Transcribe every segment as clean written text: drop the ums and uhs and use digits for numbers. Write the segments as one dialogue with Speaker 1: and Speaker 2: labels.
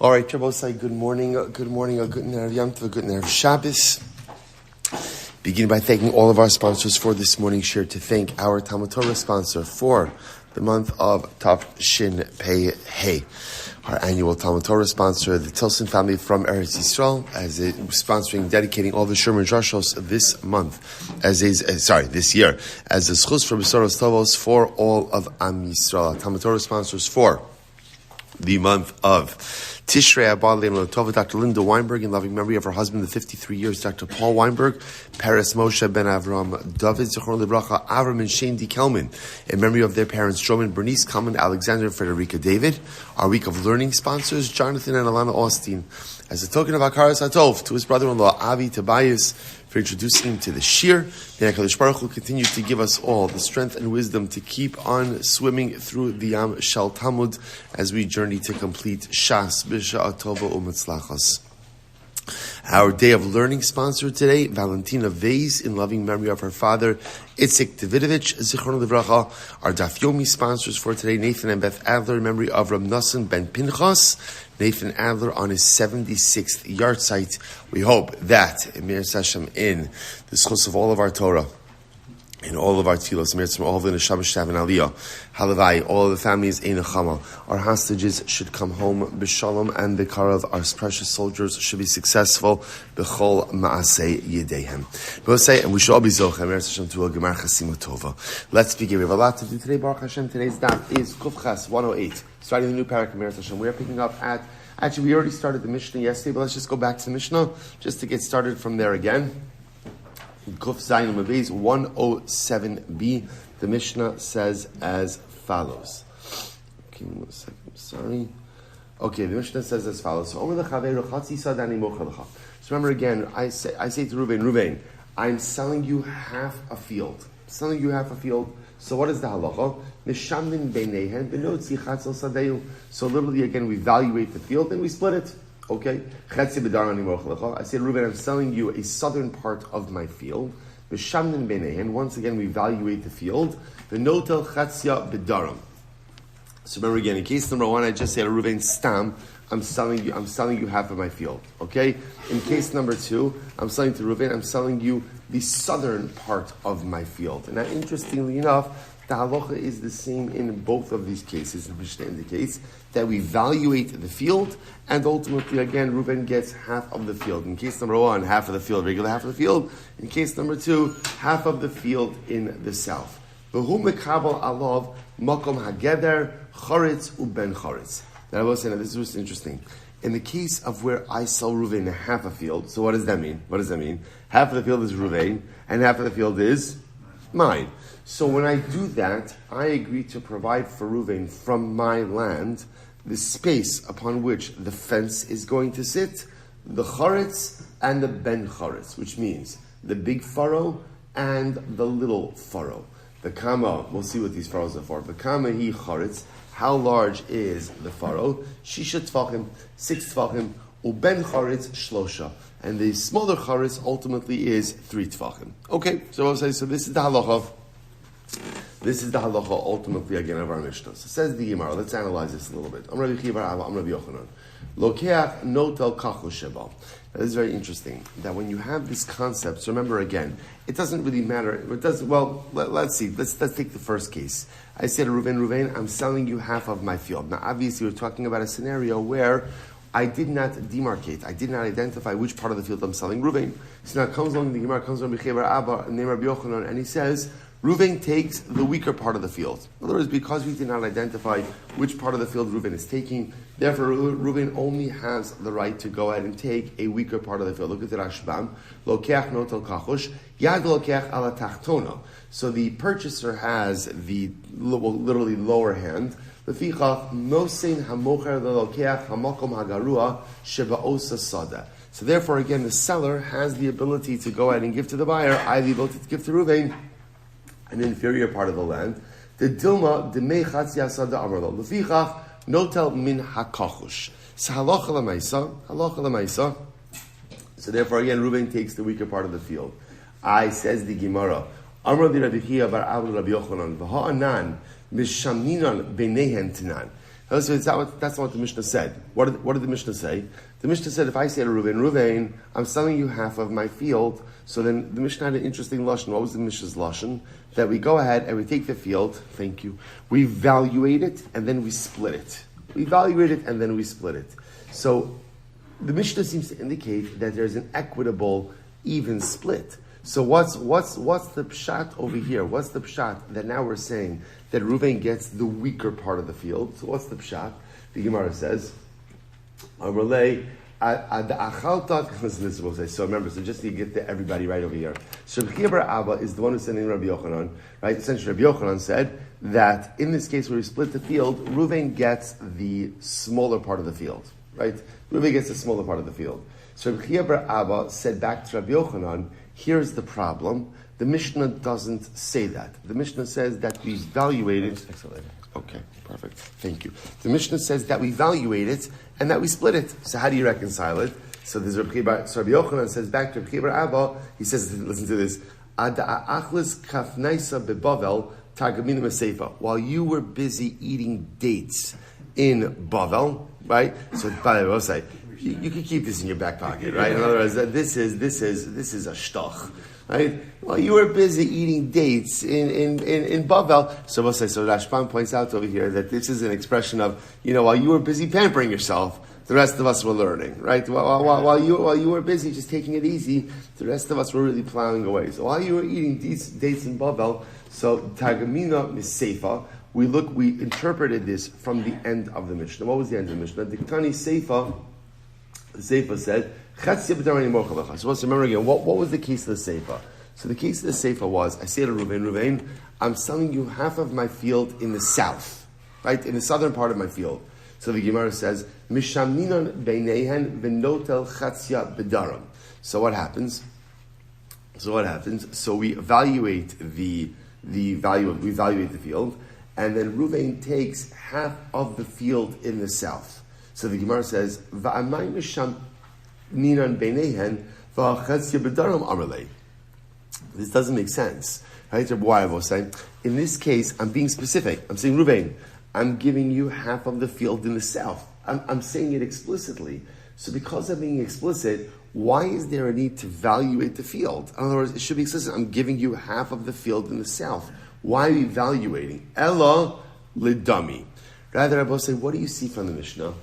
Speaker 1: All right, Rabosai, good morning, good Erev Yom Tov, good Erev Shabbos. Begin by thanking all of our sponsors for this morning's share. To thank our TALMUD TORAH sponsor for the month of Tav Shin Pei Hey. Our annual TALMUD TORAH sponsor, the Tilson Family from R Yisrael, as it sponsoring, dedicating all the Sherman Drashos this year, as a zechus for besuros tovos for all of Am Yisroel. TALMUD TORAH sponsors for the month of Tishrei Abba, Dr. Linda Weinberg, in loving memory of her husband, the 53 years, Dr. Paul Weinberg, Paris Moshe ben Avraham, David Zechron Libracha, Avraham and Shaindy Kelman, in memory of their parents, Jerome and Bernice, Kelman, Alexander and Friderica David. Our week of learning sponsors, Jonathan and Ilana Austein, as a token of Hakaras Hatov to his brother-in-law, Avi Tobias, for introducing him to the shiur. May HKBH Baruch Hu continue to give us all the strength and wisdom to keep on swimming through the Yam Shel TALMUD as we journey to complete Shas B'Sha'a Tova U'Mitzlachos. Our day of learning sponsor today, Valentina Vays, in loving memory of her father, Itzik Davidovitch, Zichron Livracha. Our Daf Yomi sponsors for today, Nathan and Beth Adler, in memory of R Nosson ben Pinchas, Nathan Adler on his 76th yahrzeit. We hope that, in the zechus of all of our Torah, in all of our tefillos, all of the Neshama Shtav and Aliyah, Halavai, all of the families in Chama, our hostages should come home b'shalom, and the Karav, our precious soldiers, should be successful b'chol ma'asei yedehem. And we should all be zochem to a gemar chasima tova. Let's begin. We have a lot to do today. Baruch Hashem. Today's daf is Kufchas 108, starting the new parak of Hashem. We are picking up at. Actually, we already started the Mishnah yesterday, but let's just go back to the Mishnah just to get started from there again. Kuf Zayin Mabeis 107b. The Mishnah says as follows. Okay, 1 second. Sorry. Okay, the Mishnah says as follows. So remember again, I say to Reuven, I'm selling you half a field. So what is the halacha? So literally again, we evaluate the field and we split it. Okay, I said, Reuven, I'm selling you a southern part of my field. And once again, we evaluate the field. The notel chatzia bedaram. So remember again, in case number one, I just said, Reuven, stam, I'm selling you half of my field. Okay. In case number two, I'm selling to Reuven, I'm selling you the southern part of my field. And now, interestingly enough, the halacha is the same in both of these cases. The Mishnah indicates that we evaluate the field, and ultimately, again, Reuven gets half of the field. In case number one, half of the field, regular half of the field. In case number two, half of the field in the south. V'hu mekabel alav makom hageder charetz uben charetz. Now, I will say, this is interesting. In the case of where I sell Reuven half a field, so what does that mean? Half of the field is Reuven, and half of the field is mine. So when I do that, I agree to provide for Reuven from my land the space upon which the fence is going to sit, the charetz and the ben charetz, which means the big furrow and the little furrow. The kama, we'll see what these furrows are for. The kama hi charetz, how large is the furrow? Shisha tfachim, 6 tfachim, uben charetz shlosha. And the smaller charetz ultimately is 3 tfachim. Okay, so I'll say, so this is the halacha. This is the halacha ultimately again of our Mishnah. So says the Gemara. Let's analyze this a little bit. Am Rabbi Yochanan. Lokeach notel kachu sheba. Now this is very interesting. That when you have this concept, so remember again, it doesn't really matter. It doesn't. Well, let's see. Let's take the first case. I said, Reuven, I'm selling you half of my field. Now, obviously, we're talking about a scenario where I did not demarcate. I did not identify which part of the field I'm selling Reuven. So now comes along the Gemara, comes along Rabbi Yochanan, and he says, Reuven takes the weaker part of the field. In other words, because we did not identify which part of the field Reuven is taking, therefore Reuven only has the right to go ahead and take a weaker part of the field. Look at the Rashbam. Lokeach notel kachush, yad lokeach ala tachtona. So the purchaser has the literally lower hand. Lefichach nosein hamocher lokeach hamakom hagarua sheba'osa sada. So therefore, again, the seller has the ability to go ahead and give to the buyer, I the ability to give to Reuven an inferior part of the land. The Dilma Demei Chatzia Sada Amarlo. Lefichach Notel Min Hakachush. So halacha l'maisa. So therefore, again, Reuven takes the weaker part of the field. I says the Gemara. Amar di Rabbi Chia bar Abba Rabbi Yochanan. V'ha'anan mishamninan beinehen tanan. So that's not what the Mishnah said. What did the Mishnah say? The Mishnah said, if I say to Reuven, I'm selling you half of my field, so then the Mishnah had an interesting lashon. What was the Mishnah's lashon? That we go ahead and we take the field, thank you, we evaluate it, and then we split it. We evaluate it, and then we split it. So the Mishnah seems to indicate that there's an equitable, even split. So what's the pshat over here? What's the pshat that now we're saying that Reuven gets the weaker part of the field? So what's the pshat? The Gemara says, so remember, so just to get everybody right over here. So Rabbi Abba is the one who's sending Rabbi Yochanan, right? Essentially, Rabbi Yochanan said that in this case where we split the field, Reuven gets the smaller part of the field, right? Reuven gets the smaller part of the field. So Rabbi Abba said back to Rabbi Yochanan, here's the problem. The Mishnah doesn't say that. The Mishnah says that we evaluate it. Okay, perfect. Thank you. The Mishnah says that we evaluate it and that we split it. So how do you reconcile it? So there's Rabbi Yochanan says back to Rabbi Abba, he says, listen to this. While you were busy eating dates in Bavel, right? So by the way, you can keep this in your back pocket, right? In other words, this is a shtoch, right? Well, you were busy eating dates in Bavel. So Rashban points out over here that this is an expression of, while you were busy pampering yourself, the rest of us were learning, right? While you were busy just taking it easy, the rest of us were really plowing away. So while you were eating dates in Bavel, so Tagamina Miseifa, we interpreted this from the end of the Mishnah. What was the end of the Mishnah? The Tani Seifa. The Seifa said, so let's remember again, what was the case of the Seifa? So the case of the Seifa was, I say to Reuven, I'm selling you half of my field in the south, right? In the southern part of my field. So the Gemara says, Mishamninon beinehen v'notel chatzia bedaram. So what happens? So we evaluate the field, and then Reuven takes half of the field in the south. So the Gemara says, "Va'amay misham ninan beinehen va'chatzia bedaram amalei." This doesn't make sense, right? Why I was saying, in this case, I'm being specific. I'm saying, Reuven, I'm giving you half of the field in the south. I'm saying it explicitly. So because I'm being explicit, why is there a need to evaluate the field? In other words, it should be explicit. I'm giving you half of the field in the south. Why are you evaluating? Ella lidami. Rather, I will say, what do you see from the Mishnah?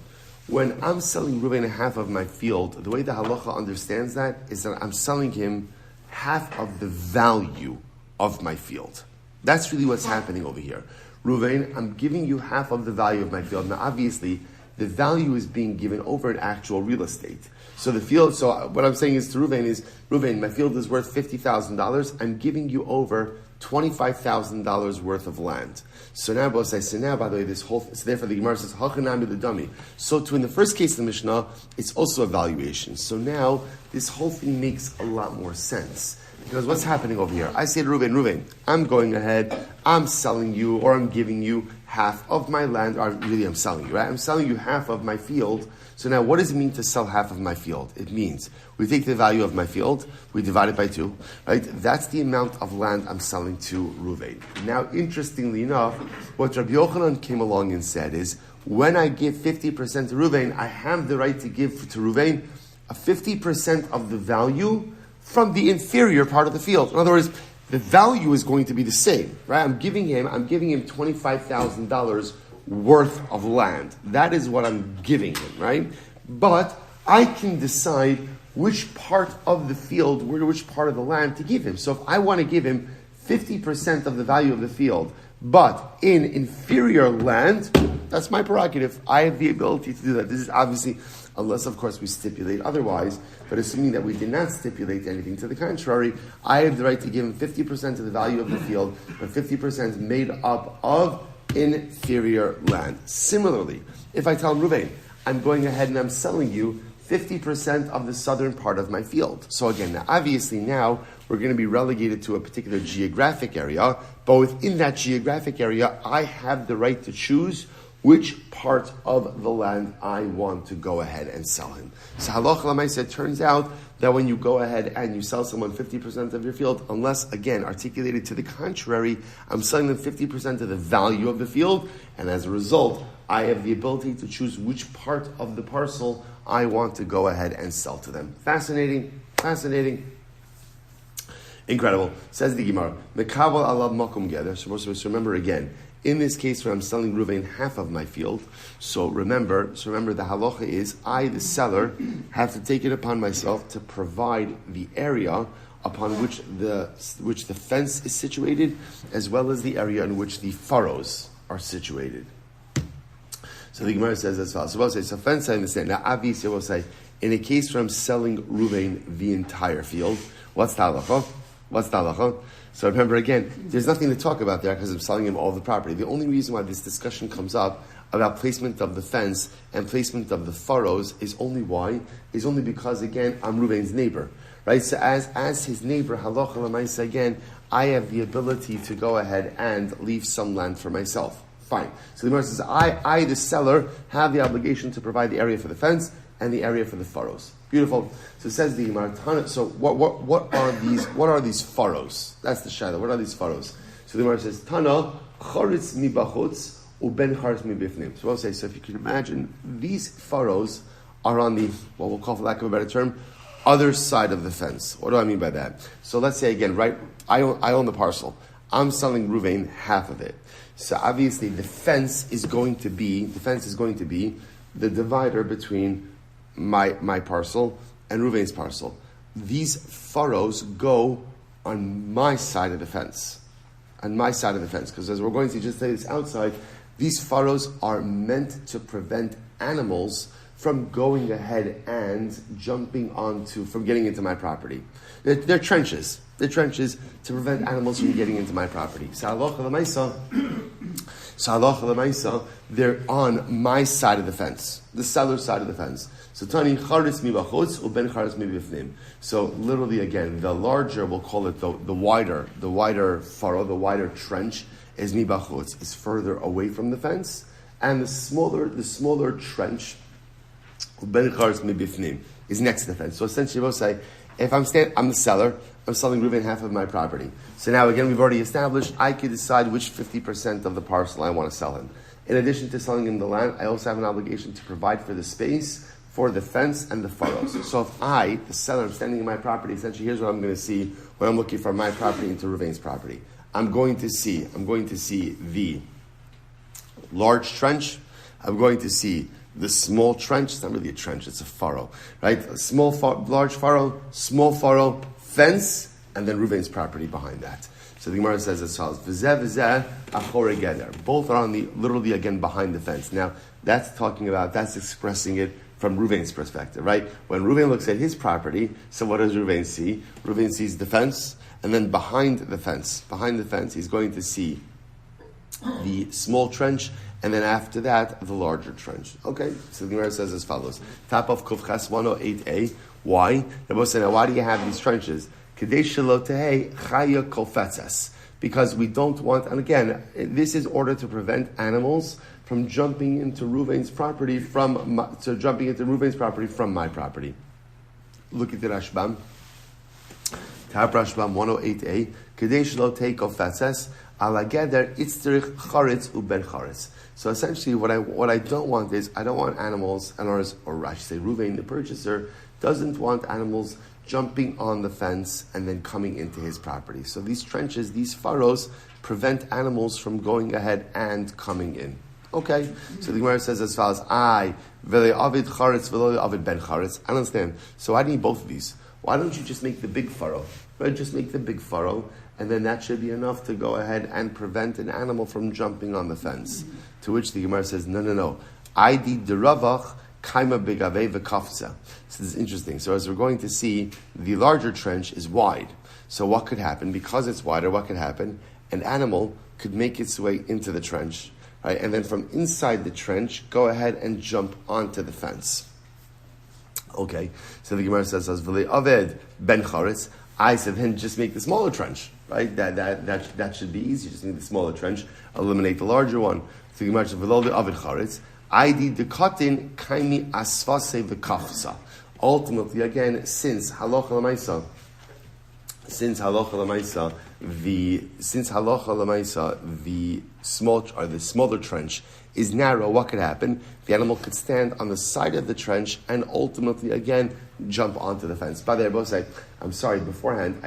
Speaker 1: When I'm selling Reuven half of my field, the way the halacha understands that is that I'm selling him half of the value of my field. That's really what's happening over here. Reuven, I'm giving you half of the value of my field. Now, obviously, the value is being given over an actual real estate. So the field, so what I'm saying is to Reuven is, Reuven, my field is worth $50,000. I'm giving you over $25,000 worth of land. So now, by the way, so therefore the Gemara says, Hachanami the dummy. So too, in the first case of the Mishnah, it's also a valuation. So now, this whole thing makes a lot more sense. Because what's happening over here? I say to Reuven, I'm going ahead, I'm selling you, or I'm giving you half of my land, or really I'm selling you, right? I'm selling you half of my field. So now, what does it mean to sell half of my field? It means we take the value of my field, we divide it by 2, right? That's the amount of land I'm selling to Reuven. Now, interestingly enough, what Rabbi Yochanan came along and said is, when I give 50% to Reuven, I have the right to give to Reuven a 50% of the value from the inferior part of the field. In other words, the value is going to be the same, right? I'm giving him $25,000 worth of land. That is what I'm giving him, right? But I can decide which part of the field, which part of the land to give him. So if I want to give him 50% of the value of the field, but in inferior land, that's my prerogative. I have the ability to do that. This is obviously, unless of course we stipulate otherwise, but assuming that we did not stipulate anything to the contrary, I have the right to give him 50% of the value of the field, but 50% made up of inferior land. Similarly, if I tell Reuven, I'm going ahead and I'm selling you 50% of the southern part of my field. So again, obviously now we're going to be relegated to a particular geographic area, but within that geographic area, I have the right to choose which part of the land I want to go ahead and sell him. So halacha l'maaseh, it turns out that when you go ahead and you sell someone 50% of your field, unless, again, articulated to the contrary, I'm selling them 50% of the value of the field, and as a result, I have the ability to choose which part of the parcel I want to go ahead and sell to them. Fascinating. Incredible. Says the Gemara. Mekabel alav makom geder. So remember again, in this case where I'm selling Ruvain half of my field, so remember the halacha is I, the seller, have to take it upon myself to provide the area upon which the fence is situated, as well as the area in which the furrows are situated. So the Gemara says as follows. So we'll say, so fence I understand. Now Avi will say, in a case where I'm selling Ruvain the entire field, what's the halacha? So remember again, there's nothing to talk about there because I'm selling him all the property. The only reason why this discussion comes up about placement of the fence and placement of the furrows is only because again, I'm Ruvain's neighbor. Right? So as his neighbor, halacha l'maisa again, I have the ability to go ahead and leave some land for myself. Fine. So the Gemara says, I, the seller, have the obligation to provide the area for the fence and the area for the furrows. Beautiful. So it says the Gemara. So what are these furrows? That's the shadow. What are these furrows? So the Gemara says, Tana charitz mi bachutz uben charitz mi bifnim. So I'll say, so if you can imagine, these furrows are on the, what we'll call, for lack of a better term, other side of the fence. What do I mean by that? So let's say again, right? I own the parcel. I'm selling Ruvain half of it. So obviously the fence is going to be the divider between my parcel and Ruvain's parcel. These furrows go on my side of the fence. Because as we're going to just say this outside, these furrows are meant to prevent animals from going ahead and from getting into my property. They're trenches. They're trenches to prevent animals from getting into my property. So halacha l'maisa, they're on my side of the fence, the seller's side of the fence. So tani charis mi bachutz uben charis mi bifnim. So literally again, the larger, we'll call it the wider furrow, the wider trench is mi bachutz, is further away from the fence, and the smaller trench uben charis mi bifnim is next to the fence. So essentially, we'll say, if I'm the seller, I'm selling Ruvain half of my property. So now again, we've already established I could decide which 50% of the parcel I want to sell him. In addition to selling him the land, I also have an obligation to provide for the space, for the fence, and the furrows. So if I, the seller, am standing in my property, essentially here's what I'm going to see when I'm looking for my property into Ruvain's property. I'm going to see the large trench. I'm going to see the small trench. It's not really a trench, it's a furrow, right? Large furrow, small furrow, fence, and then Ruvain's property behind that. So the Gemara says as follows: V'zeh v'zeh achorei geder. Both are on literally again behind the fence. Now that's expressing it from Ruvain's perspective, right? When Ruvain looks at his property, so what does Ruvain see? Ruvain sees the fence, and then behind the fence, he's going to see the small trench, and then after that, the larger trench. Okay, so the Gemara says as follows. Top of Kufchas 108a. Why? Why do you have these trenches? Because we don't want, and again, this is order to prevent animals from jumping into Ruvain's property from my property. Look at the Rashbam. Tab Rashbam 108a. Kadesh lo take ofetzes ala geder itzterich charetz uben charetz. So essentially, what I don't want is I don't want animals, or I should say, Ruvain, the purchaser, doesn't want animals jumping on the fence and then coming into his property. So these trenches, these furrows, prevent animals from going ahead and coming in. Okay, so the Gemara says as follows: I v'le avid charetz v'lo avid ben charetz. I understand. So I need both of these. Why don't you just make the big furrow? Right, just make the big furrow, and then that should be enough to go ahead and prevent an animal from jumping on the fence. To which the Gemara says, no. I did the ravach kaima begave v'kafza. So this is interesting. So as we're going to see, the larger trench is wide. So what could happen? Because it's wider, what could happen? An animal could make its way into the trench, right? And then from inside the trench, go ahead and jump onto the fence. Okay, so the Gemara says, "As v'le aved ben charetz." I said, then just make the smaller trench, right? That should be easy. Just make the smaller trench, eliminate the larger one. So the Gemara says, "V'lo aved charetz." I did the katin kaimi asvase v'kafsa. Ultimately, again, since halacha l'maisa, the smaller trench is narrow, what could happen? The animal could stand on the side of the trench and ultimately, again, jump onto the fence. By the way, I both say, I'm sorry, beforehand,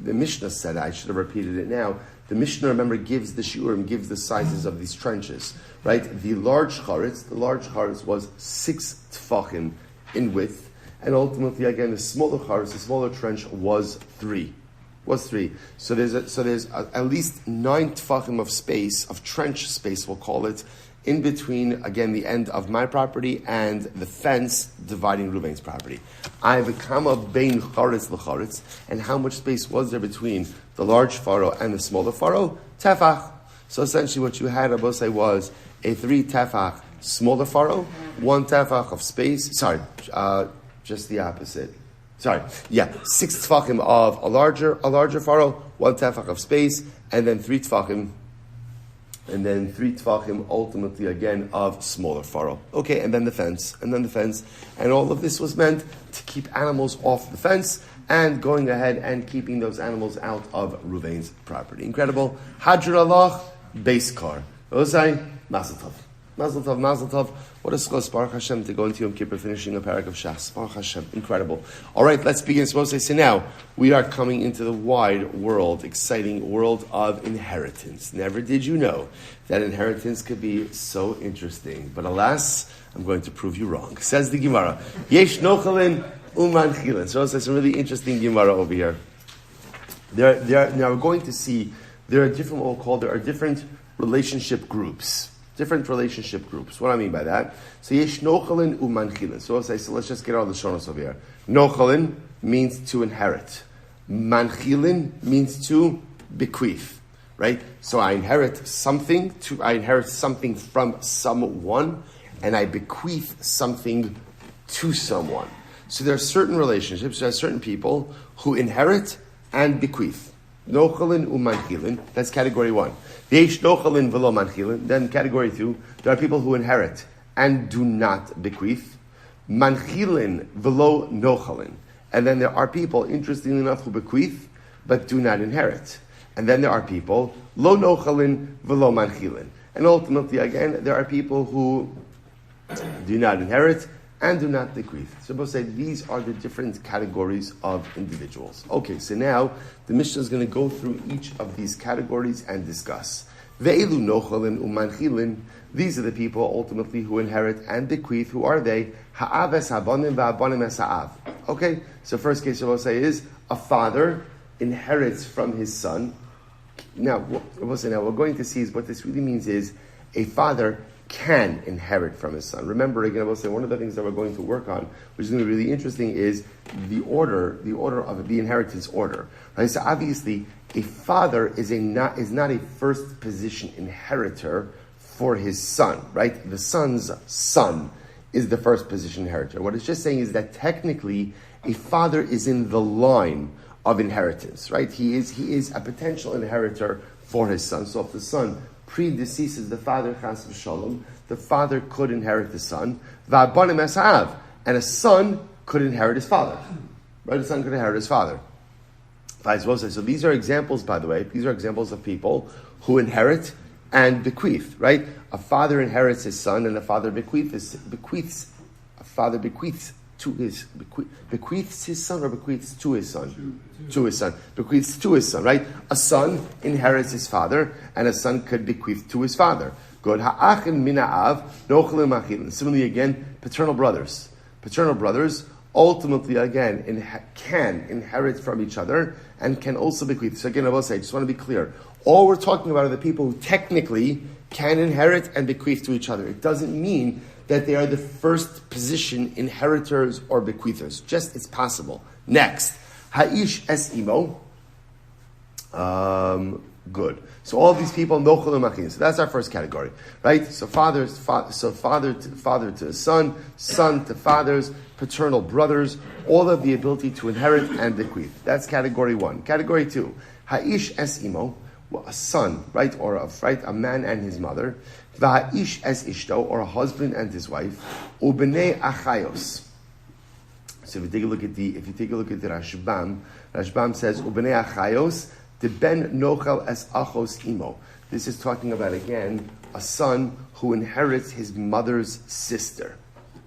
Speaker 1: the Mishnah said, I should have repeated it now. The Mishnah, remember, gives the shiurim, gives the sizes of these trenches, right? The large charetz was 6 tfachim in width, and ultimately, again, the smaller trench was 3. So there's at least 9 tfachim of space, of trench space, we'll call it, in between, again, the end of my property and the fence dividing Reuven's property. I have a kama bein charetz l'charetz, and how much space was there between the large furrow and the smaller furrow? Tefach. So essentially what you had, Abosai, was a 3 tefach smaller furrow, 1 tefach of space, just the opposite. 6 tefachim of a larger furrow, 1 tefach of space, and then 3 tefachim ultimately again of smaller furrow. Okay, and then the fence. And all of this was meant to keep animals off the fence and going ahead and keeping those animals out of Reuven's property. Incredible. Hadr Allah, base car. Ozai, Mazel Tov. Mazel Tov. What a schos, Baruch Hashem, to go into Yom Kippur finishing a parak of Shas. Baruch Hashem. Incredible. All right, let's begin. So now, we are coming into the wide world, exciting world of inheritance. Never did you know that inheritance could be so interesting. But alas, I'm going to prove you wrong. Says the Gemara, Yesh nochalin uman chilin. So it's a really interesting Gemara over here. Now we're going to see there are different relationship groups. What do I mean by that? So yesh nochalin umanchilin. So let's just get all the shonos over here. Nochalin means to inherit. Manchilin means to bequeath. Right? So I inherit something from someone, and I bequeath something to someone. So there are certain relationships, there are certain people who inherit and bequeath. Nochalin umanchilin. That's category 1. Yesh nochalin v'lo manchilin. Then category 2, there are people who inherit and do not bequeath. Manchilin v'lo nochalin. And then there are people, interestingly enough, who bequeath but do not inherit. And then there are people, lo nochalin v'lo manchilin. And ultimately, again, there are people who do not inherit and do not bequeath. So both say these are the different categories of individuals. Okay, so now the Mishnah is going to go through each of these categories and discuss. Ve'elu nochalin umanchilin. These are the people ultimately who inherit and bequeeth. Who are they? Ha'av es habanim va'abanim es ha'av. Okay, so first case I will say is a father inherits from his son. Now what we're going to see is what this really means is a father can inherit from his son. Remember, again, I will say one of the things that we're going to work on, which is going to be really interesting, is the order of the inheritance order. Right? So obviously, a father is not a first position inheritor for his son. Right? The son's son is the first position inheritor. What it's just saying is that technically, a father is in the line of inheritance. Right? He is a potential inheritor for his son. So if the son predeceases the father, chas v'shalom, the father could inherit the son, va'abanim es ha'av, and a son could inherit his father. Right? A son could inherit his father. Vice versa. So these are examples, by the way, these are examples of people who inherit and bequeath, right? A father inherits his son, and a father bequeaths his son, or bequeaths to his son? To his son. Bequeaths to his son, right? A son inherits his father, and a son could bequeath to his father. Good. Ha'achin mina'av, nochalim achilin. Similarly, again, paternal brothers. Paternal brothers ultimately, again, can inherit from each other and can also bequeath. So again, I will say, I just want to be clear. All we're talking about are the people who technically can inherit and bequeath to each other. It doesn't mean that they are the first position inheritors or bequeathers. Just, it's possible. Next. Ha'ish es imo. Good. So all these people, nochalim achin. So that's our first category, right? So father to son to fathers, paternal brothers, all of the ability to inherit and bequeath. That's category 1. Category 2, ha'ish es imo, a son, right, or a man and his mother. V'ha'ish es ishto, or a husband and his wife. U'bnei achayos. So if you take a look at the Rashbam says Ubnei Achayos de ben nochel es achos imo. This is talking about again a son who inherits his mother's sister.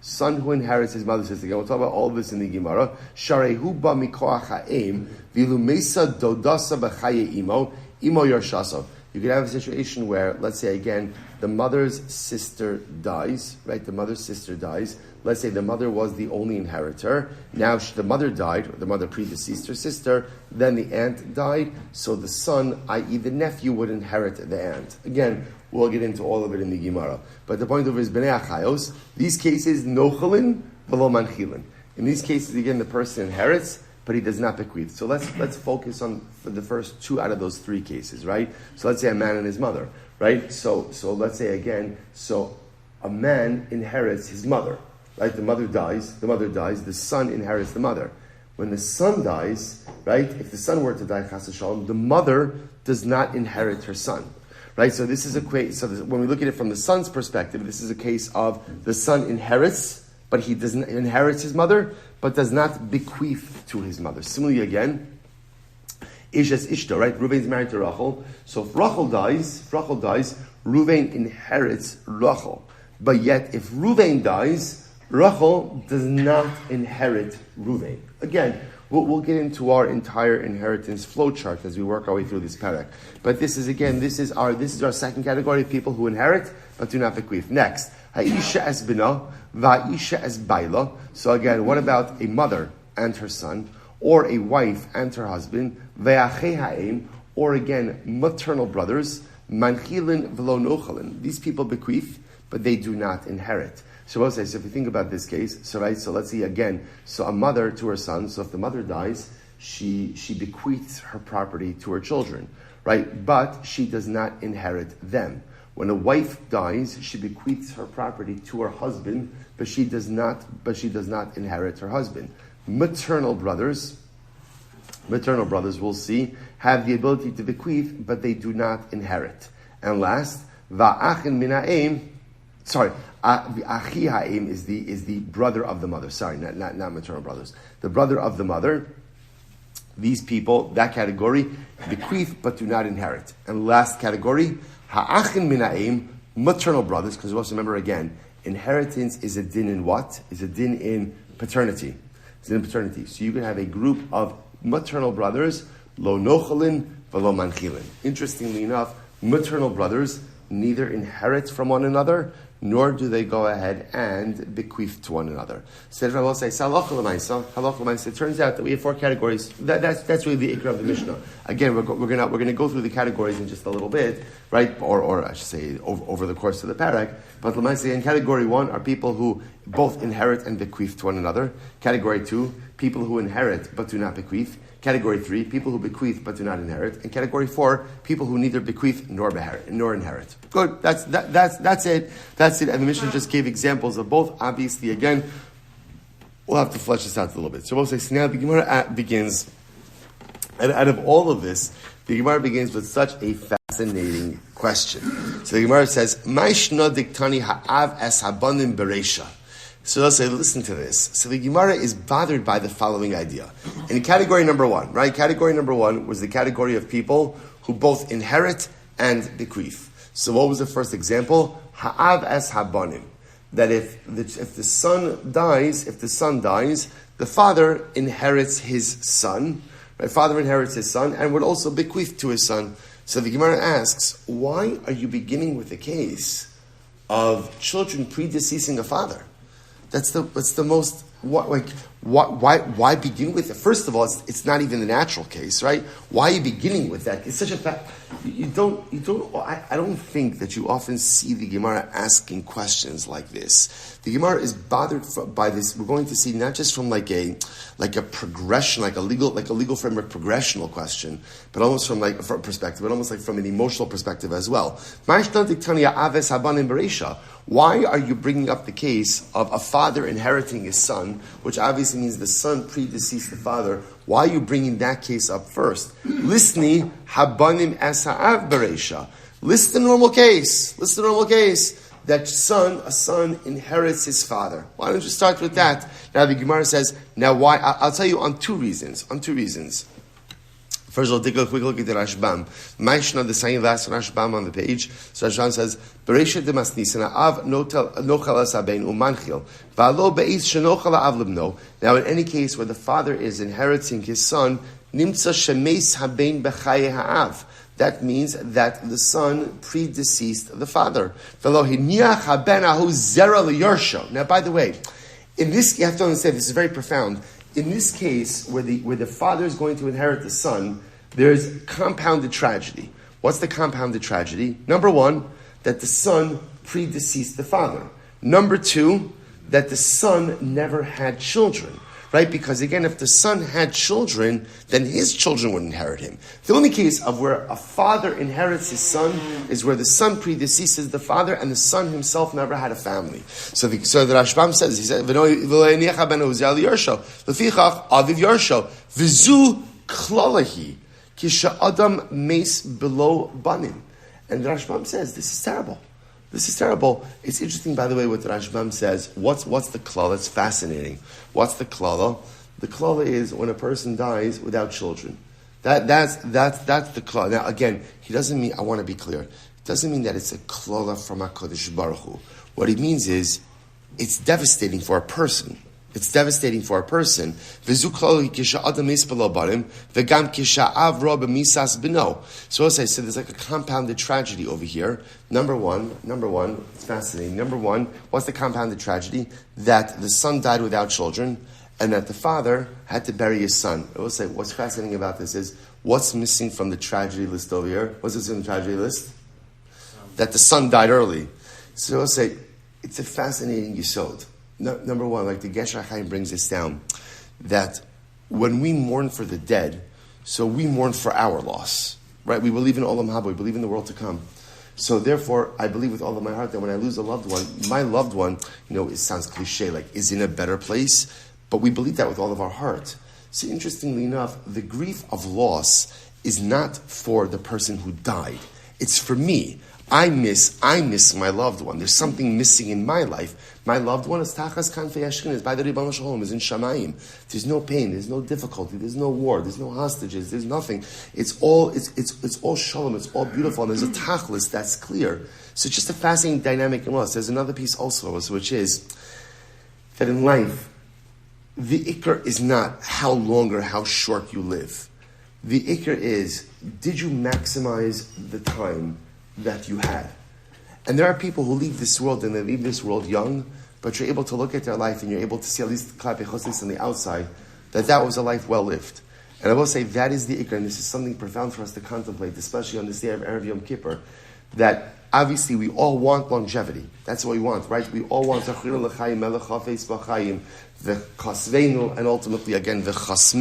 Speaker 1: Son who inherits his mother's sister. Again, we'll talk about all of this in the Gemara. Sharehu ba mikoach ha'em, vilu mesa dodasa b'chaye imo yarshaso. You could have a situation where, let's say again, the mother's sister dies, right? The mother's sister dies. Let's say the mother was the only inheritor. Now the mother died, or the mother predeceased her sister, then the aunt died, so the son, i.e. the nephew, would inherit the aunt. Again, we'll get into all of it in the Gemara. But the point of it is, Bnei Achayos, these cases, nochalin v'lo manchilin. In these cases, again, the person inherits, but he does not bequeath. So let's focus on for the first two out of those three cases, right? So let's say a man and his mother, right? So let's say again, so a man inherits his mother, right? The mother dies, the son inherits the mother. When the son dies, right? If the son were to die, chas v'shalom, the mother does not inherit her son, right? So this is when we look at it from the son's perspective, this is a case of the son inherits, but he doesn't inherit his mother, but does not bequeath to his mother. Similarly, again, Ish as Ishto, right? Reuven's married to Rachel. So if Rachel dies, Reuven inherits Rachel. But yet, if Reuven dies, Rachel does not inherit Reuven. Again, we'll get into our entire inheritance flowchart as we work our way through this parak. But this is our second category of people who inherit but do not bequeath. Next, Ha'isha as bina, va'isha as baila. So again, what about a mother and her son, or a wife and her husband, ve'achei ha'im, or again, maternal brothers, manchilin v'lo nochalin. These people bequeath, but they do not inherit. So if you think about this case, so let's see again, so a mother to her son, so if the mother dies, she bequeaths her property to her children, right? But she does not inherit them. When a wife dies, she bequeaths her property to her husband, but she does not inherit her husband. Maternal brothers, we'll see, have the ability to bequeath, but they do not inherit. And last, va'achin mina'im, achi ha'im is the brother of the mother. Sorry, not maternal brothers. The brother of the mother. These people, that category, bequeath but do not inherit. And last category, ha'achin mina'im, maternal brothers. Because also remember again, inheritance is a din in what? Is a din in paternity. It's in paternity. So you can have a group of maternal brothers, lo nochalin v'lo manchilin. Interestingly enough, maternal brothers neither inherit from one another, nor do they go ahead and bequeath to one another. So I will say, it turns out that we have four categories. That's really the ikra of the Mishnah. Again, we're going to go through the categories in just a little bit, right? Or I should say over the course of the parak. But in category one are people who both inherit and bequeath to one another. Category two, people who inherit but do not bequeath. Category three, people who bequeath but do not inherit. And category four, people who neither bequeath nor inherit. Good. That's it. That's it. And the Mishnah just gave examples of both. Obviously, again, we'll have to flesh this out a little bit. So we'll say, so now the Gemara begins, and out of all of this, the Gemara begins with such a fascinating question. So the Gemara says, Ma'ishna diktani ha'av es habanim bereisha. So let's say, listen to this. So the Gemara is bothered by the following idea. In category number one, right? Category number one was the category of people who both inherit and bequeath. So what was the first example? Ha'av es habanim. That if the son dies, the father inherits his son. Right? Father inherits his son and would also bequeath to his son. So the Gemara asks, why are you beginning with the case of children predeceasing a father? That's the most, why begin with it? First of all, it's not even the natural case, right? Why are you beginning with that? It's such a fact. I don't think that you often see the Gemara asking questions like this. The Gemara is bothered by this. We're going to see not just from like a progression, like a legal framework progressional question, but almost from a perspective, but almost like from an emotional perspective as well. Why are you bringing up the case of a father inheriting his son, which obviously means the son predeceased the father? Why are you bringing that case up first? Listni habanim as ha'av bereisha. List the normal case. That a son inherits his father. Why don't you start with that? Now the Gemara says, now why? I'll tell you on two reasons. First of all, take a quick look at the Rashbam. Maishna, the same last Rashbam on the page. So Rashbam says, "Bereshet de masnisena av nochal asabein umanchil va'alo beis shenochal av libno." Now, in any case where the father is inheriting his son, nimtza shemeis habein bechaye ha'av. That means that the son predeceased the father. V'lo hiniach haben ahu zera liyorsho. Now, by the way, in this you have to understand this is very profound. In this case, where the father is going to inherit the son, there's compounded tragedy. What's the compounded tragedy? Number one, that the son predeceased the father. Number two, that the son never had children. Right? Because again, if the son had children, then his children would inherit him. The only case of where a father inherits his son is where the son predeceases the father and the son himself never had a family. So the Rashbam says, he said, Lefichach Aviv Yarsho, Vizu Klalahi, Kisha Adam Mace below Banim. And the Rashbam says, this is terrible. This is terrible. It's interesting, by the way, what the Rashbam says. What's the klala? It's fascinating. What's the klala? The klala is when a person dies without children. That's the klala. Now, again, he doesn't mean, I want to be clear, it doesn't mean that it's a klala from HaKadosh Baruch Hu. What he means is, it's devastating for a person. It's devastating for a person. So as I said, there's like a compounded tragedy over here. Number one, it's fascinating. Number one, what's the compounded tragedy? That the son died without children, and that the father had to bury his son. I will say, what's fascinating about this is, what's missing from the tragedy list over here? What's this in the tragedy list? That the son died early. So I will say, it's a fascinating yesod. Number one, like the Gesher Chaim brings this down, that when we mourn for the dead, so we mourn for our loss, right? We believe in Olam Haba, we believe in the world to come. So therefore, I believe with all of my heart that when I lose a loved one, my loved one, it sounds cliche, like is in a better place, but we believe that with all of our heart. So interestingly enough, the grief of loss is not for the person who died. It's for me. I miss my loved one. There's something missing in my life. My loved one is Tachas Kanfei Yashkin, is by the Ribbon Shalom, is in Shamayim. There's no pain, there's no difficulty, there's no war, there's no hostages, there's nothing. It's all shalom, it's all beautiful, and there's a tachlis that's clear. So it's just a fascinating dynamic in loss. There's another piece also, which is that in life, the ikr is not how long or how short you live. The ikr is, did you maximize the time that you had? And there are people who leave this world and they leave this world young, but you're able to look at their life and you're able to see at least on the outside that was a life well lived. And I will say that is the ikr, and this is something profound for us to contemplate, especially on this day of Erev Yom Kippur, that obviously we all want longevity. That's what we want, right? We all want and ultimately again that's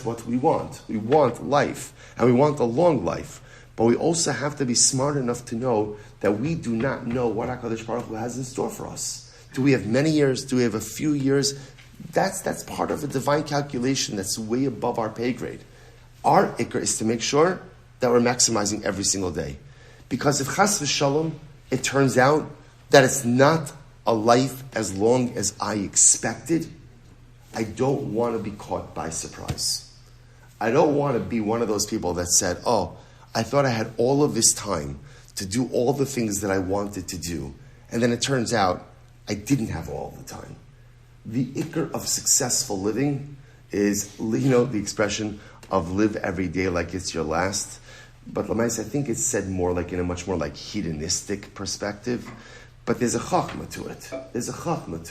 Speaker 1: what we want. We want life, and we want a long life. But we also have to be smart enough to know that we do not know what HaKadosh Baruch Hu has in store for us. Do we have many years? Do we have a few years? That's part of a divine calculation that's way above our pay grade. Our ikr is to make sure that we're maximizing every single day. Because if chas v'shalom, it turns out that it's not a life as long as I expected, I don't want to be caught by surprise. I don't want to be one of those people that said, I thought I had all of this time to do all the things that I wanted to do, and then it turns out I didn't have all the time. The ikr of successful living is, the expression of live every day like it's your last. But Lamais, I think it's said more like in a much more like hedonistic perspective. But there's a chachma to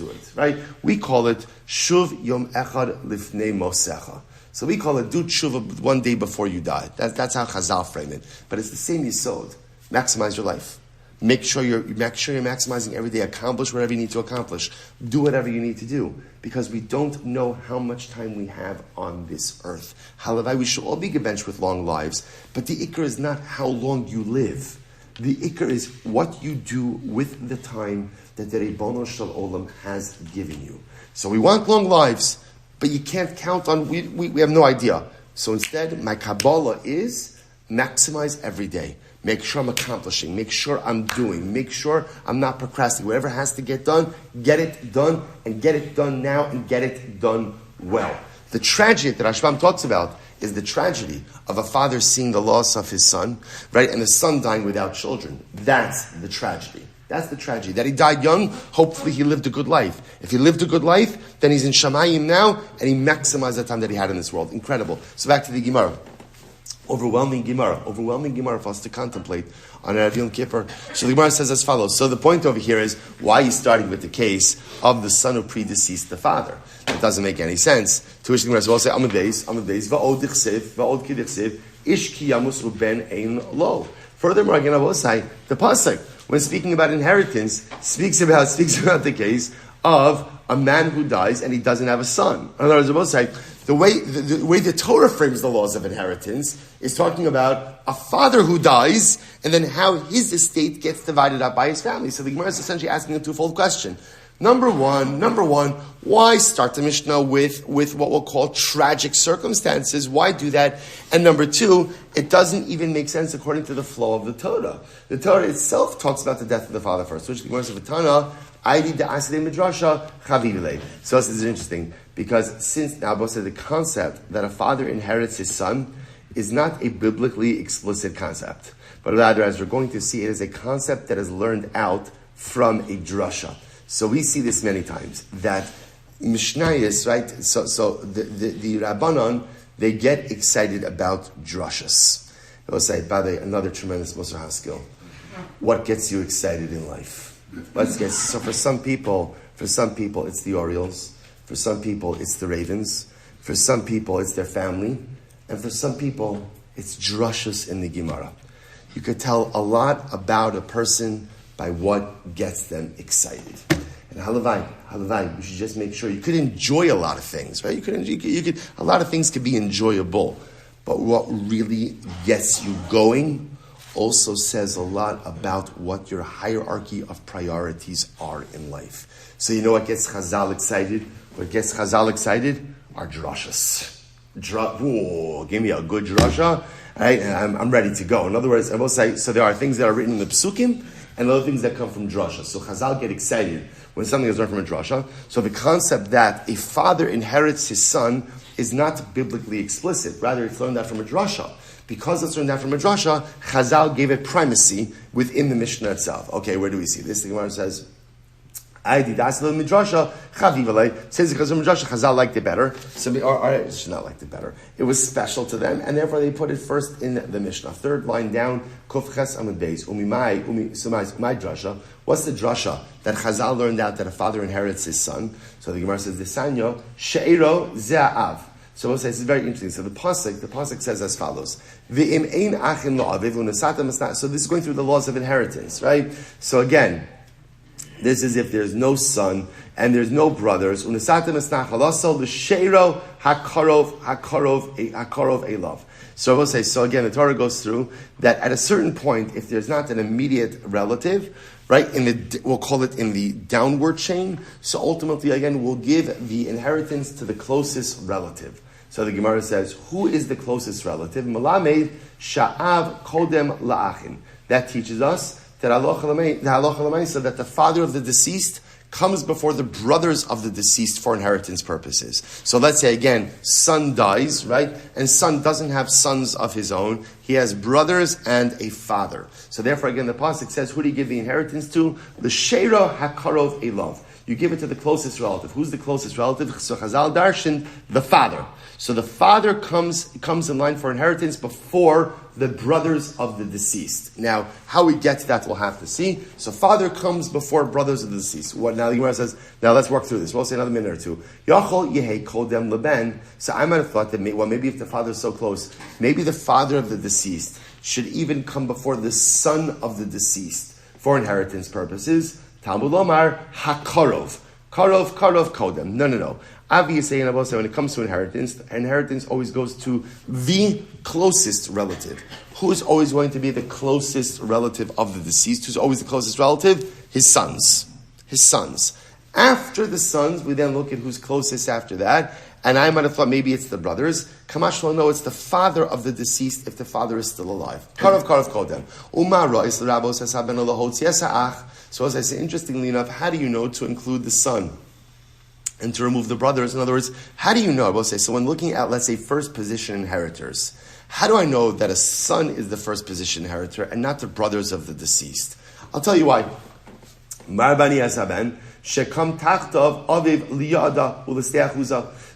Speaker 1: it. Right? We call it shuv yom echad lifnei mosecha. So we call it do tshuva one day before you die. That's how Chazal frame it. But it's the same yisod. Maximize your life. Make sure you're maximizing every day. Accomplish whatever you need to accomplish. Do whatever you need to do. Because we don't know how much time we have on this earth. Halavai, we should all be gebenched with long lives. But the ikr is not how long you live. The ikr is what you do with the time that the Ribono Shel Olam has given you. So we want long lives, but you can't count on, we have no idea. So instead, my Kabbalah is maximize every day. Make sure I'm accomplishing. Make sure I'm doing. Make sure I'm not procrastinating. Whatever has to get done, get it done, and get it done now, and get it done well. The tragedy that Rashbam talks about is the tragedy of a father seeing the loss of his son, right, and the son dying without children. That's the tragedy. That's the tragedy. That he died young, hopefully he lived a good life. If he lived a good life, then he's in Shamayim now, and he maximized the time that he had in this world. Incredible. So back to the Gemara. Overwhelming Gemara for us to contemplate on Erev Yom Kippur. So the Gemara says as follows. So the point over here is, why he's starting with the case of the son who predeceased the father. It doesn't make any sense. To which the Gemara will say, Am Yisroel, va'od kidichsev, ish ki yamus uben ein lo. Furthermore, again, I will say, the Pasuk, when speaking about inheritance, speaks about the case of a man who dies and he doesn't have a son. In other words, I will say, the way the Torah frames the laws of inheritance is talking about a father who dies and then how his estate gets divided up by his family. So the Gemara is essentially asking a twofold question. Number one, why start the Mishnah with what we'll call tragic circumstances? Why do that? And number two, it doesn't even make sense according to the flow of the Torah. The Torah itself talks about the death of the father first, which the Gemara says, so this is interesting, because since now said the concept that a father inherits his son is not a biblically explicit concept, but rather, as we're going to see, it is a concept that is learned out from a drasha. So we see this many times, that Mishnayos, right? So the Rabbanon, they get excited about drashas. They'll say, by the way, another tremendous Musar skill. What gets you excited in life? So for some people, it's the Orioles. For some people, it's the Ravens. For some people, it's their family. And for some people, it's drashas in the Gemara. You could tell a lot about a person by what gets them excited. And halavai, you should just make sure you could enjoy a lot of things, right? You could a lot of things could be enjoyable, but what really gets you going also says a lot about what your hierarchy of priorities are in life. So you know what gets Chazal excited? What gets Chazal excited are drashas. Give me a good drasha, right? And I'm ready to go. In other words, I will say, so there are things that are written in the psukim and other things that come from drasha. So Chazal get excited when something is learned from a drasha. So the concept that a father inherits his son is not biblically explicit. Rather, it's learned that from a drasha. Because it's learned that from a drasha, Chazal gave it primacy within the Mishnah itself. Okay, where do we see this? The Gemara says, I did ask the midrasha chavivalei. Says because the midrasha Chazal liked it better. So or should not liked it better. It was special to them, and therefore they put it first in the Mishnah. Third line down, Kufches Amud Beis. My drasha. What's the drasha that Chazal learned out that a father inherits his son? So the Gemara says, "Desanyo she'ero ze'av." So we'll say this is very interesting. So the pasuk says as follows: V'im ein achin lo'aviv u'nesatam asna. So this is going through the laws of inheritance, right? So again, this is if there's no son and there's no brothers. U'nesatam asna chalasol l'sheiro hakarov elav. So we'll say. So again, the Torah goes through that at a certain point, if there's not an immediate relative, right, we'll call it in the downward chain. So ultimately, again, we'll give the inheritance to the closest relative. So the Gemara says, who is the closest relative? Malamed sha'av kodem la'achin. That teaches us that that the father of the deceased comes before the brothers of the deceased for inheritance purposes. So let's say again, son dies, right? And son doesn't have sons of his own. He has brothers and a father. So therefore, again, the pasuk says, who do you give the inheritance to? The sheira hakarov elav. You give it to the closest relative. Who's the closest relative? So Chazal darshan, the father. So the father comes in line for inheritance before the brothers of the deceased. Now, how we get to that, we'll have to see. So father comes before brothers of the deceased. What now? The Gemara says, now let's work through this. We'll say another minute or two. Yachol yehei kodem leben. So I might have thought that maybe if the father is so close, maybe the father of the deceased should even come before the son of the deceased for inheritance purposes. Talmud lomar hakarov. Karov kodem. No. Avi is saying about when it comes to inheritance always goes to the closest relative. Who is always going to be the closest relative of the deceased? Who's always the closest relative? His sons. After the sons, we then look at who's closest after that. And I might have thought maybe it's the brothers. Kamash will know it's the father of the deceased if the father is still alive. Karov kodem. Umara is the rabbi says haben lahot. So as I say, interestingly enough, how do you know to include the son? and to remove the brothers. In other words, how do you know? I will say, so when looking at, let's say, first position inheritors, how do I know that a son is the first position inheritor and not the brothers of the deceased? I'll tell you why.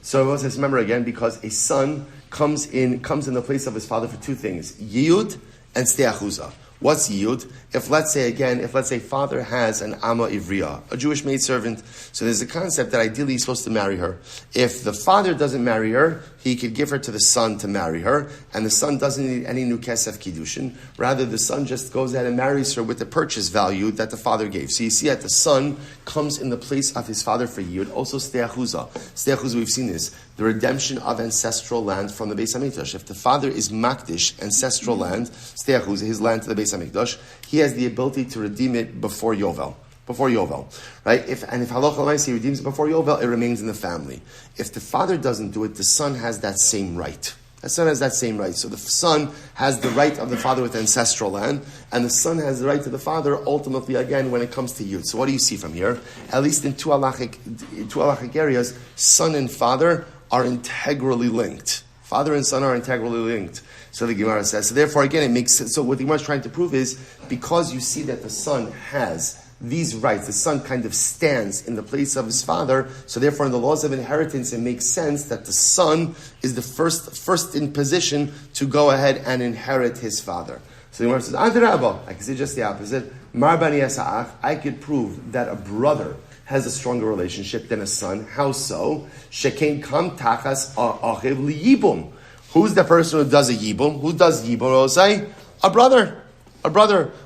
Speaker 1: So let's remember again, because a son comes in the place of his father for two things: yiyud and steachuza. What's yiyud? If let's say father has an ama ivriya, a Jewish maidservant, so there's a concept that ideally he's supposed to marry her. If the father doesn't marry her, he could give her to the son to marry her, and the son doesn't need any new kesef kiddushin. Rather, the son just goes ahead and marries her with the purchase value that the father gave. So you see that the son comes in the place of his father for yiyud. Also steachuza. Steachuza, we've seen this. The redemption of ancestral land from the Beis HaMikdash. If the father is makdish, ancestral land, steachuza, his land to the Beis HaMikdash, he has the ability to redeem it before Yovel. Right? If halacha l'maaseh he redeems it before Yovel, it remains in the family. If the father doesn't do it, the son has that same right. The son has that same right. So the son has the right of the father with ancestral land, and the son has the right to the father ultimately again when it comes to yud. So what do you see from here? At least in two halachic areas, son and father are integrally linked. Father and son are integrally linked. So the Gemara says. So therefore, again, it makes sense. So what the Gemara is trying to prove is, because you see that the son has these rights, the son kind of stands in the place of his father, so therefore in the laws of inheritance, it makes sense that the son is the first in position to go ahead and inherit his father. So the Gemara says, Adrabah, I can say just the opposite. Mar bani yasa'ach, I could prove that a brother has a stronger relationship than a son. How so? Shekain kam tachas achiv liyibum. Who's the person who does a yibum? Who does yibum? Osai? A brother.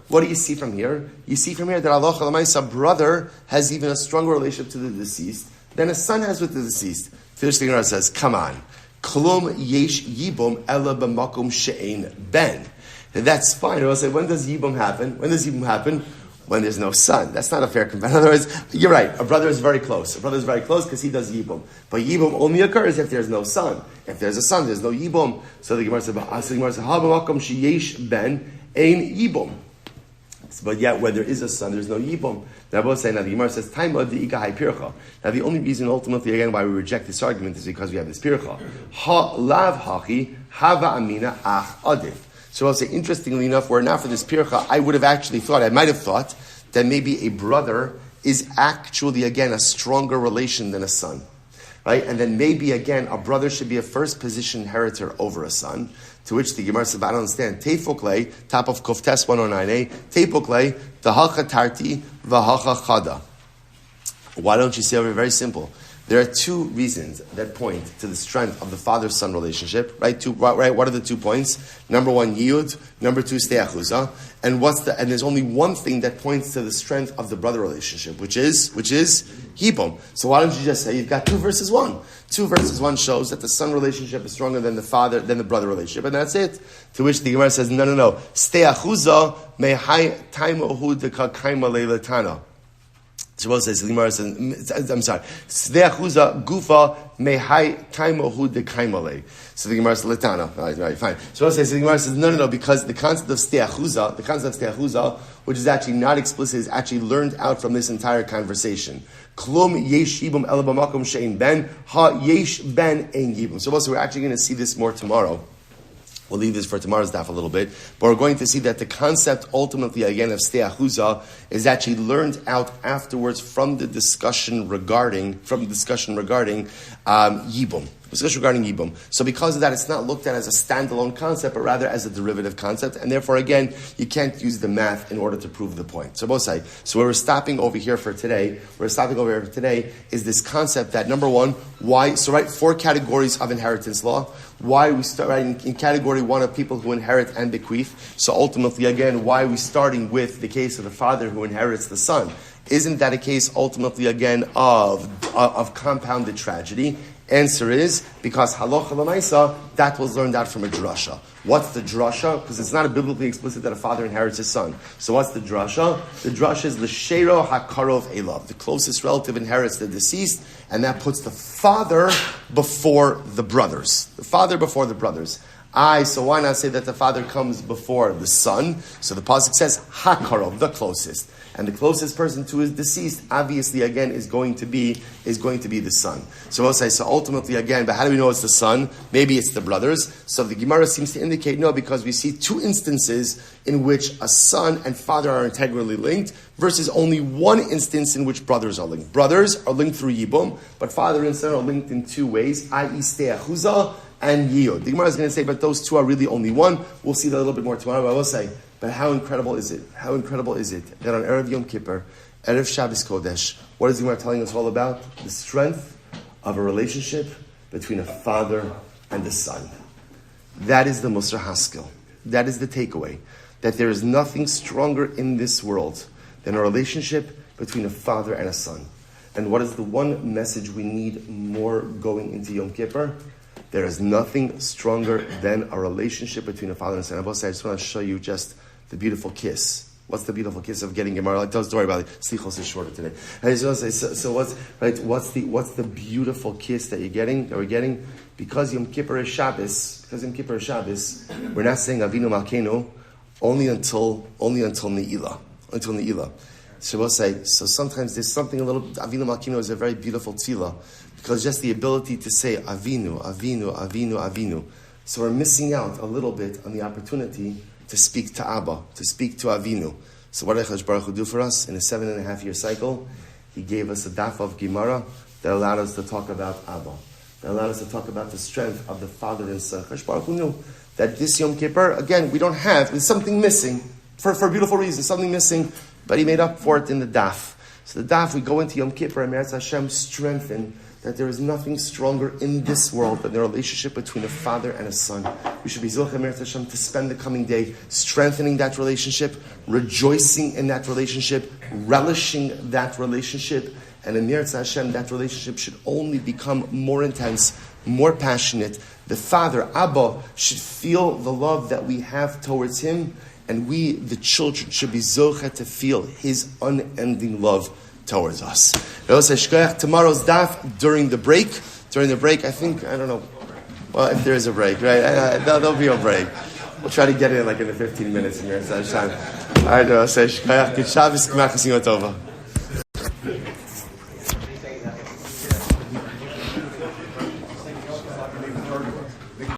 Speaker 1: What do you see from here? You see from here that Allah a brother has even a stronger relationship to the deceased than a son has with the deceased. Finish the Gemara says, come on. Klum yesh yibum ela b'makom she'ein ben. That's fine. I'll say, when does yibum happen? When there's no son. That's not a fair comparison. In other words, you're right. A brother is very close. Because he does yibum. But yibum only occurs if there's no son. If there's a son, there's no yibum. So the Gemara says, "Ha b'makom sheyesh ben ein yibum." But yet, when there is a son, there's no yibum. Now, both say, now the Gemara says, "TALMUD de'ika hai pircha." Now, the only reason, ultimately, again, why we reject this argument is because we have this pircha. Ha lav hachi hava amina ach adif. So I'll say, interestingly enough, were it not for this pircha, I might have thought that maybe a brother is actually, again, a stronger relation than a son. Right? And then maybe, again, a brother should be a first position inheritor over a son. To which the Gemara says, I don't understand. Teifoklei, top of Koftes 109a, Teifoklei, Tahacha Tarti, Vahacha Chada. Why don't you say over? Very simple. There are two reasons that point to the strength of the father-son relationship, right? What are the 2 points? Number one, yiyud. Number two, steachuza. And there's only one thing that points to the strength of the brother relationship, which is yibum. So why don't you just say you've got 2 versus 1? 2 versus 1 shows that the son relationship is stronger than the brother relationship, and that's it. To which the Gemara says, no. Steachuza mehai taimohu deka kaima leilatana. So what says the Gemara says, I'm sorry. Sveachuza gufa mehai taimohu de kaimale. So the Gemara says letana. Right, fine. So what says the Gemara says no, because the concept of steachuza, which is actually not explicit, is actually learned out from this entire conversation. Klum yesh yibum ela b'makom she'ein ben ha yesh ben ein yibum. So we're actually going to see this more tomorrow. We'll leave this for tomorrow's daf a little bit, but we're going to see that the concept ultimately again of steachuza is actually learned out afterwards from the discussion regarding yibum. So because of that, it's not looked at as a standalone concept, but rather as a derivative concept, and therefore, again, you can't use the math in order to prove the point. So both sides. So where we're stopping over here for today is this concept that, number one, why, 4 categories of inheritance law. Why we start in category 1 of people who inherit and bequeath. So ultimately, again, why are we starting with the case of the father who inherits the son? Isn't that a case ultimately, again, of compounded tragedy? Answer is, because halacha l'maisa, that was learned out from a drasha. What's the drasha? Because it's not biblically explicit that a father inherits his son. So what's the drasha? The drasha is l'sheiro hakarov elav. The closest relative inherits the deceased, and that puts the father before the brothers. The father before the brothers. So why not say that the father comes before the son? So the pasuk says, Hakarov, the closest. And the closest person to his deceased, obviously, again, is going to be the son. So we'll say, so ultimately, again, but how do we know it's the son? Maybe it's the brothers. So the Gemara seems to indicate no, because we see two instances in which a son and father are integrally linked, versus only one instance in which brothers are linked. Brothers are linked through Yibum, but father and son are linked in two ways, i.e. Ste'achuzah and Yiyud. The Gemara is going to say, but those two are really only one. We'll see that a little bit more tomorrow, but I will say, but how incredible is it? How incredible is it that on Erev Yom Kippur, Erev Shabbos Kodesh, what is the Gemara telling us all about? The strength of a relationship between a father and a son. That is the Musar Haskell. That is the takeaway. That there is nothing stronger in this world than a relationship between a father and a son. And what is the one message we need more going into Yom Kippur? There is nothing stronger than a relationship between a father and a son. I just want to show you just the beautiful kiss. What's the beautiful kiss of getting Gemara? Don't worry about it. Slichos is shorter today. I just want to say, so what's the beautiful kiss that we're getting? Because Yom Kippur is Shabbos, we're not saying Avinu Malkeinu only until Ne'ilah. Until Ne'ilah. So we'll say, so sometimes there's something a little, Avinu Malkeinu is a very beautiful tefillah, because just the ability to say Avinu, Avinu, Avinu, Avinu. So we're missing out a little bit on the opportunity to speak to Abba, to speak to Avinu. So what did HaKadosh Baruch Hu do for us? In a 7.5-year cycle, He gave us a daf of Gemara that allowed us to talk about Abba, that allowed us to talk about the strength of the father and son. HaKadosh Baruch Hu knew that this Yom Kippur, again, there's something missing, for beautiful reasons, something missing, but He made up for it in the daf. So the daf, we go into Yom Kippur, and Meretz Hashem strengthen that there is nothing stronger in this world than the relationship between a father and a son. We should be Zilcha Meretz Hashem to spend the coming day strengthening that relationship, rejoicing in that relationship, relishing that relationship, and in Meretz Hashem, that relationship should only become more intense, more passionate. The father, Abba, should feel the love that we have towards him, and we, the children, should be Zocha to feel his unending love towards us. Tomorrow's daf during the break. I think, I don't know. Well, if there is a break, right? There'll be a break. We'll try to get in like in the 15 minutes in your time. All right, Shkoyach. Good Shabbos.